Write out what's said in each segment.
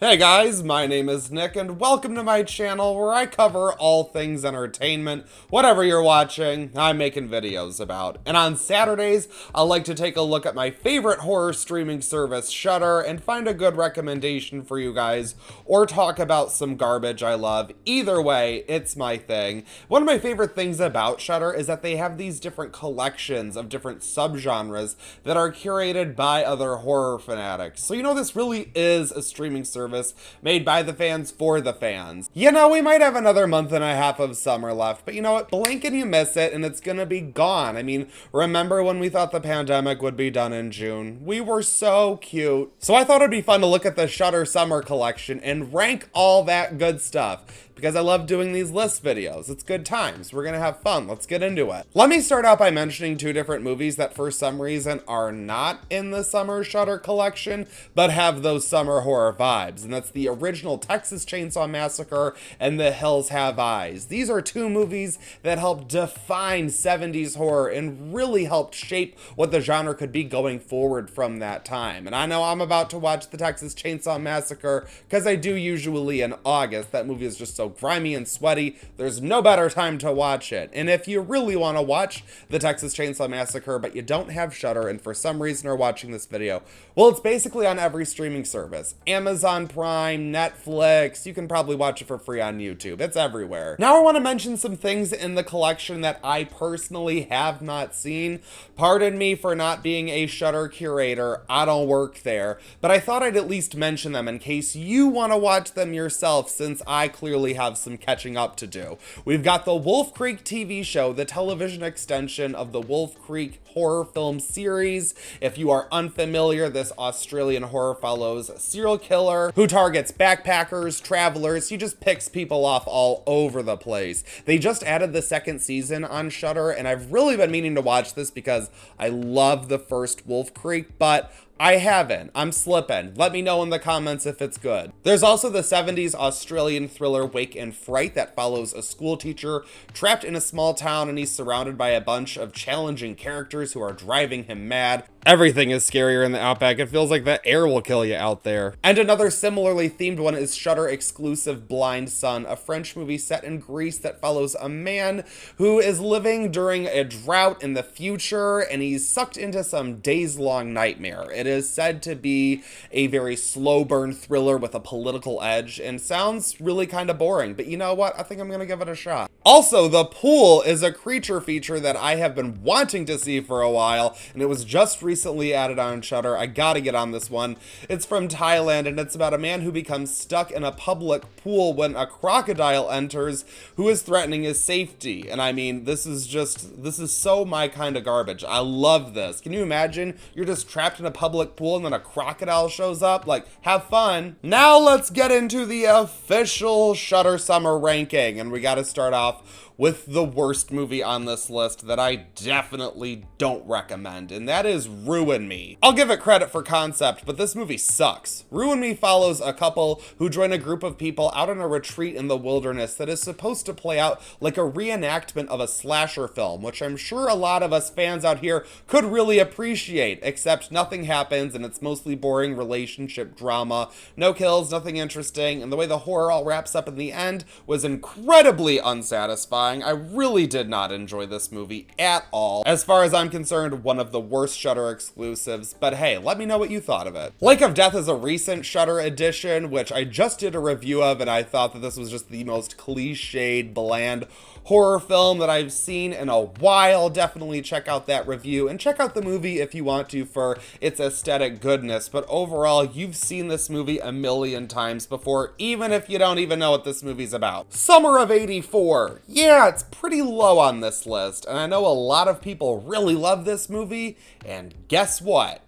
Hey guys, my name is Nick and welcome to my channel where I cover all things entertainment. Whatever you're watching, I'm making videos about. And on Saturdays, I like to take a look at my favorite horror streaming service, Shudder, and find a good recommendation for you guys, or talk about some garbage I love. Either way, it's my thing. One of my favorite things about Shudder is that they have these different collections of different subgenres that are curated by other horror fanatics. So this really is a streaming service made by the fans for the fans. We might have another month and a half of summer left, but you know what? Blink and you miss it and it's gonna be gone. I mean, remember when we thought the pandemic would be done in June? We were so cute. So I thought it'd be fun to look at the Shudder Summer Collection and rank all that good stuff, because I love doing these list videos. It's good times. We're gonna have fun. Let's get into it. Let me start out by mentioning two different movies that for some reason are not in the Summer Shudder Collection, but have those summer horror vibes. And that's the original Texas Chainsaw Massacre and The Hills Have Eyes. These are two movies that helped define 70s horror and really helped shape what the genre could be going forward from that time. And I know I'm about to watch the Texas Chainsaw Massacre because I do usually in August. That movie is just so grimy and sweaty. There's no better time to watch it. And if you really want to watch the Texas Chainsaw Massacre, but you don't have Shudder and for some reason are watching this video, well, it's basically on every streaming service. Amazon Prime, Netflix, you can probably watch it for free on YouTube. It's everywhere. Now I want to mention some things in the collection that I personally have not seen. Pardon me for not being a Shudder curator. I don't work there, but I thought I'd at least mention them in case you want to watch them yourself, since I clearly have some catching up to do. We've got the Wolf Creek TV show, the television extension of the Wolf Creek horror film series. If you are unfamiliar, this Australian horror follows a serial killer who targets backpackers, travelers. He just picks people off all over the place. They just added the second season on Shudder, and I've really been meaning to watch this because I love the first Wolf Creek, but I haven't. I'm slipping. Let me know in the comments if it's good. There's also the 70s Australian thriller Wake and Fright that follows a school teacher trapped in a small town, and he's surrounded by a bunch of challenging characters who are driving him mad. Everything is scarier in the Outback. It feels like the air will kill you out there. And another similarly themed one is Shudder exclusive Blind Son, a French movie set in Greece that follows a man who is living during a drought in the future, and he's sucked into some days-long nightmare. It is said to be a very slow burn thriller with a political edge and sounds really kind of boring, but you know what? I think I'm gonna give it a shot. Also, The Pool is a creature feature that I have been wanting to see for a while, and it was just recently added on Shudder. I gotta get on this one. It's from Thailand, and it's about a man who becomes stuck in a public pool when a crocodile enters who is threatening his safety. And I mean, this is so my kind of garbage. I love this. Can you imagine? You're just trapped in a public pool and then a crocodile shows up? Like, have fun. Now let's get into the official Shudder Summer ranking, and we gotta start off with the worst movie on this list that I definitely don't recommend, and that is Ruin Me. I'll give it credit for concept, but this movie sucks. Ruin Me follows a couple who join a group of people out on a retreat in the wilderness that is supposed to play out like a reenactment of a slasher film, which I'm sure a lot of us fans out here could really appreciate, except nothing happens and it's mostly boring relationship drama. No kills, nothing interesting, and the way the horror all wraps up in the end was incredibly unsatisfying. I really did not enjoy this movie at all. As far as I'm concerned, one of the worst Shudder exclusives, but hey, let me know what you thought of it. Lake of Death is a recent Shudder edition, which I just did a review of, and I thought that this was just the most cliched, bland horror film that I've seen in a while. Definitely check out that review and check out the movie if you want to for its aesthetic goodness, but overall, you've seen this movie a million times before, even if you don't even know what this movie's about. Summer of '84. Yeah, it's pretty low on this list, and I know a lot of people really love this movie, and guess what?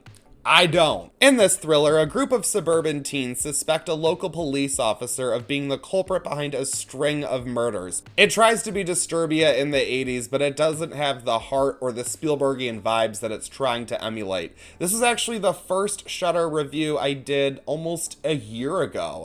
I don't. In this thriller, a group of suburban teens suspect a local police officer of being the culprit behind a string of murders. It tries to be Disturbia in the 80s, but it doesn't have the heart or the Spielbergian vibes that it's trying to emulate. This is actually the first Shudder review I did almost a year ago.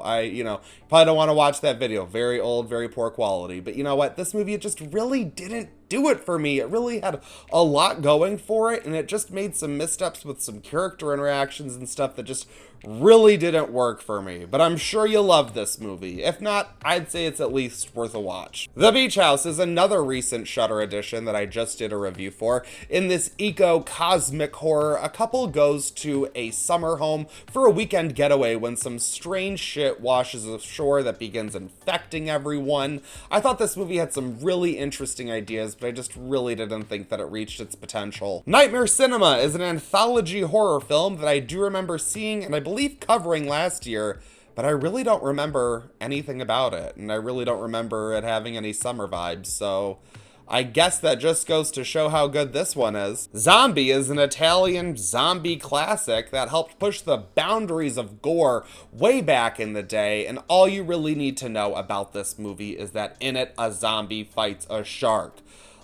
Probably don't want to watch that video. Very old, very poor quality. But you know what? This movie, it just really didn't do it for me. It really had a lot going for it, and it just made some missteps with some character interactions and stuff that just really didn't work for me, but I'm sure you'll love this movie. If not, I'd say it's at least worth a watch. The Beach House is another recent Shudder edition that I just did a review for. In this eco-cosmic horror, a couple goes to a summer home for a weekend getaway when some strange shit washes ashore that begins infecting everyone. I thought this movie had some really interesting ideas, but I just really didn't think that it reached its potential. Nightmare Cinema is an anthology horror film that I do remember seeing and I believe covering last year, but I really don't remember anything about it, and I really don't remember it having any summer vibes, so I guess that just goes to show how good this one is. Zombie is an Italian zombie classic that helped push the boundaries of gore way back in the day, and all you really need to know about this movie is that in it, a zombie fights a shark.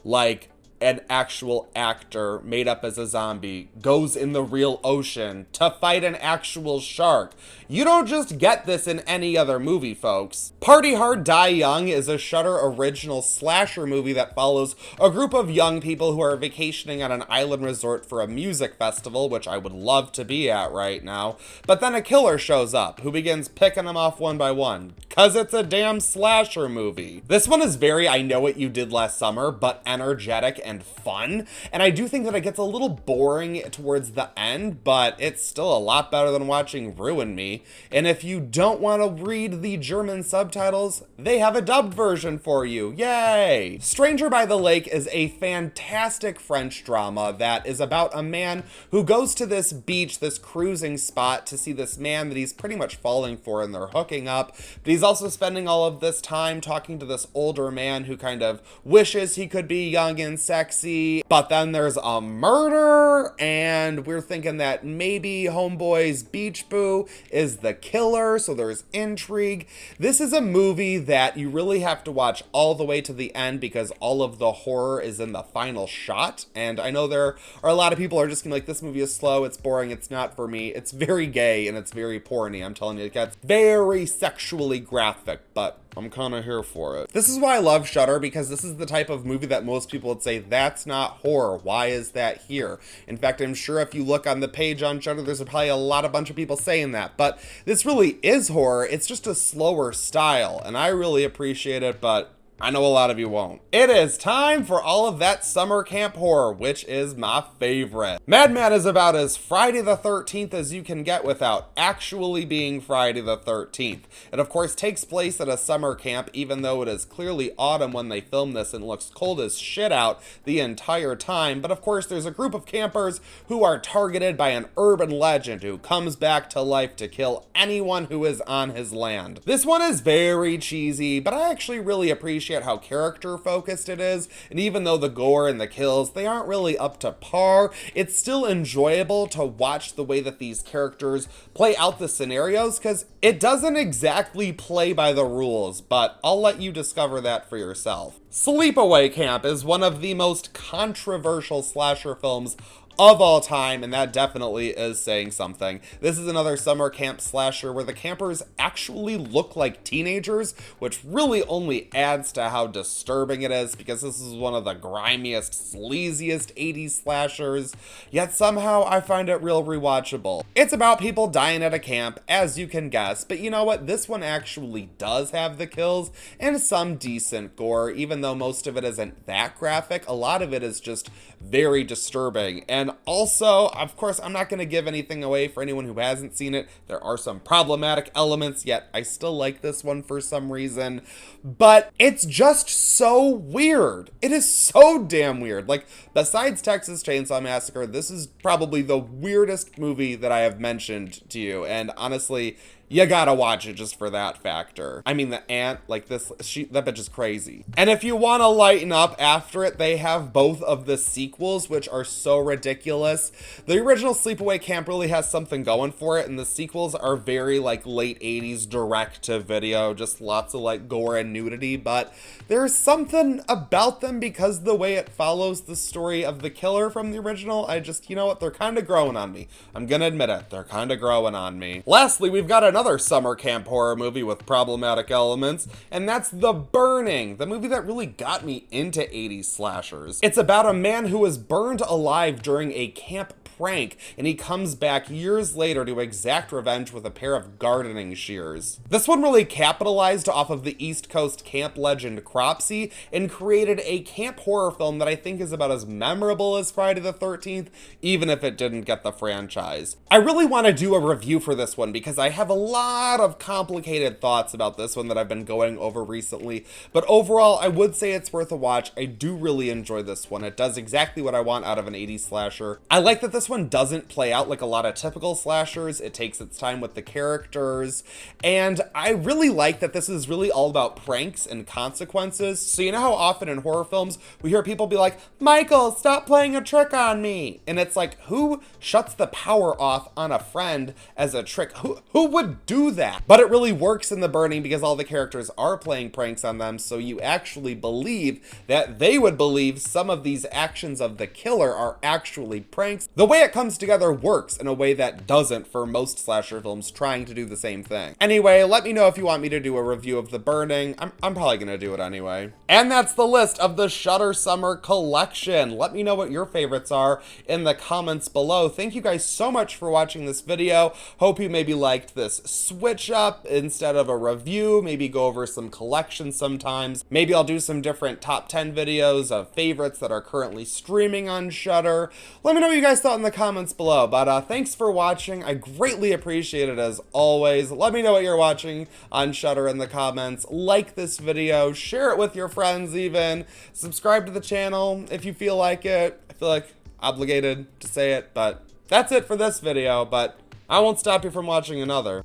Like, an actual actor made up as a zombie goes in the real ocean to fight an actual shark. You don't just get this in any other movie, folks. Party Hard, Die Young is a Shudder original slasher movie that follows a group of young people who are vacationing on an island resort for a music festival, which I would love to be at right now. But then a killer shows up who begins picking them off one by one, cause it's a damn slasher movie. This one is very I Know What You Did Last Summer, but energetic and fun, and I do think that it gets a little boring towards the end, but it's still a lot better than watching Ruin Me. And if you don't want to read the German subtitles, they have a dubbed version for you. Yay! Stranger by the Lake is a fantastic French drama that is about a man who goes to this beach, this cruising spot, to see this man that he's pretty much falling for, and they're hooking up, but he's also spending all of this time talking to this older man who kind of wishes he could be young and sexy, but then there's a murder, and we're thinking that maybe homeboy's beach boo is the killer, so there's intrigue. This is a movie that you really have to watch all the way to the end because all of the horror is in the final shot, and I know there are a lot of people who are just gonna be like, this movie is slow, it's boring, it's not for me. It's very gay and it's very porny, I'm telling you. It gets very sexually graphic, but I'm kind of here for it. This is why I love Shudder, because this is the type of movie that most people would say, that's not horror. Why is that here? In fact, I'm sure if you look on the page on Shudder, there's probably a bunch of people saying that. But this really is horror. It's just a slower style, and I really appreciate it, but I know a lot of you won't. It is time for all of that summer camp horror, which is my favorite. Madman is about as Friday the 13th as you can get without actually being Friday the 13th. It of course takes place at a summer camp, even though it is clearly autumn when they film this and looks cold as shit out the entire time. But of course there's a group of campers who are targeted by an urban legend who comes back to life to kill anyone who is on his land. This one is very cheesy, but I actually really appreciate how character focused it is, and even though the gore and the kills, they aren't really up to par, it's still enjoyable to watch the way that these characters play out the scenarios, because it doesn't exactly play by the rules, but I'll let you discover that for yourself. Sleepaway Camp is one of the most controversial slasher films of all time, and that definitely is saying something. This is another summer camp slasher where the campers actually look like teenagers, which really only adds to how disturbing it is, because this is one of the grimiest, sleaziest 80s slashers, yet somehow I find it real rewatchable. It's about people dying at a camp, as you can guess, but you know what? This one actually does have the kills and some decent gore, even though most of it isn't that graphic. A lot of it is just very disturbing, and also, of course, I'm not going to give anything away for anyone who hasn't seen it. There are some problematic elements, yet I still like this one for some reason. But it's just so weird. It is so damn weird. Like, besides Texas Chainsaw Massacre, this is probably the weirdest movie that I have mentioned to you. And honestly, you gotta watch it just for that factor. I mean, the aunt, like that bitch is crazy. And if you want to lighten up after it, they have both of the sequels, which are so ridiculous. The original Sleepaway Camp really has something going for it, and the sequels are very like late 80s direct to video, just lots of like gore and nudity, but there's something about them because the way it follows the story of the killer from the original, I just, you know what, they're kind of growing on me. I'm gonna admit it, they're kind of growing on me. Lastly, we've got another summer camp horror movie with problematic elements, and that's The Burning, the movie that really got me into 80s slashers. It's about a man who was burned alive during a camp prank, and he comes back years later to exact revenge with a pair of gardening shears. This one really capitalized off of the East Coast camp legend Cropsey and created a camp horror film that I think is about as memorable as Friday the 13th, even if it didn't get the franchise. I really want to do a review for this one because I have a lot of complicated thoughts about this one that I've been going over recently, but overall I would say it's worth a watch. I do really enjoy this one. It does exactly what I want out of an 80s slasher. I like that this one doesn't play out like a lot of typical slashers. It takes its time with the characters, and I really like that this is really all about pranks and consequences. So you know how often in horror films we hear people be like, "Michael, stop playing a trick on me," and it's like, who shuts the power off on a friend as a trick? Who would do that? But it really works in The Burning because all the characters are playing pranks on them, so you actually believe that they would believe some of these actions of the killer are actually pranks. The way it comes together works in a way that doesn't for most slasher films trying to do the same thing. Anyway, let me know if you want me to do a review of The Burning. I'm probably gonna do it anyway. And that's the list of the Shudder Summer Collection. Let me know what your favorites are in the comments below. Thank you guys so much for watching this video. Hope you maybe liked this switch up instead of a review. Maybe go over some collections sometimes. Maybe I'll do some different top 10 videos of favorites that are currently streaming on Shudder. Let me know what you guys thought in the comments below. But thanks for watching. I greatly appreciate it as always. Let me know what you're watching on Shudder in the comments. Like this video, share it with your friends even. Subscribe to the channel if you feel like it. I feel like obligated to say it, but that's it for this video, but I won't stop you from watching another.